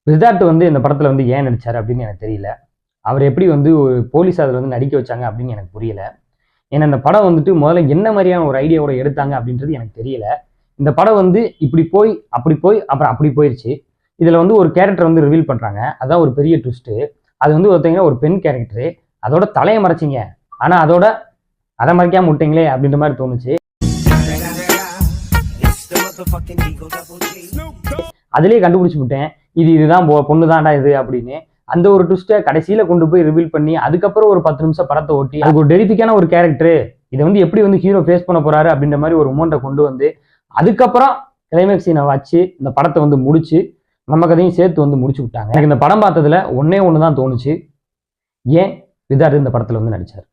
சித்தார்த் வந்து இந்த படத்துல வந்து ஏன் நடிச்சாரு அப்படின்னு எனக்கு தெரியல. அவர் எப்படி வந்து ஒரு போலீஸ் அதில் வந்து நடிக்க வச்சாங்க அப்படின்னு எனக்கு புரியல. ஏன்னா இந்த படம் வந்துட்டு முதல்ல என்ன மாதிரியான ஒரு ஐடியாவோட எடுத்தாங்க அப்படின்றது எனக்கு தெரியல. இந்த படம் வந்து இப்படி போய் அப்புறம் அப்படி போயிடுச்சு. இதுல வந்து ஒரு கேரக்டர் வந்து ரிவீல் பண்றாங்க. அதான் ஒரு பெரிய ட்விஸ்ட். அது வந்து ஒருத்தங்க ஒரு பெண் கேரக்டர். அதோட தலையை மறைச்சிங்க, ஆனா அதோட அதை மறைக்காம விட்டீங்களே அப்படின்ற மாதிரி தோணுச்சு. அதுலயே கண்டுபிடிச்சு விட்டேன் இதுதான் பொண்ணுதான்டா இது அப்படின்னு. அந்த ஒரு ட்விஸ்ட்டை கடைசியில கொண்டு போய் ரிவீல் பண்ணி அதுக்கப்புறம் ஒரு 10 நிமிஷம் படத்தை ஓட்டி அதுக்கு ஒரு டெரிஃபிக்கான ஒரு கேரக்டர் இதை வந்து எப்படி வந்து ஹீரோ ஃபேஸ் பண்ண போறாரு அப்படின்ற மாதிரி ஒரு மூமெண்ட்டை கொண்டு வந்து அதுக்கப்புறம் கிளைமேக்ஸ் சீனை வச்சு இந்த படத்தை வந்து முடிச்சு நம்ம கதையும் சேர்த்து வந்து முடிச்சு விட்டாங்க. எனக்கு இந்த படம் பார்த்ததுல ஒன்னே ஒன்று தான் தோணுச்சு, ஏன் சித்தார்த் இந்த படத்துல வந்து நடிச்சார்.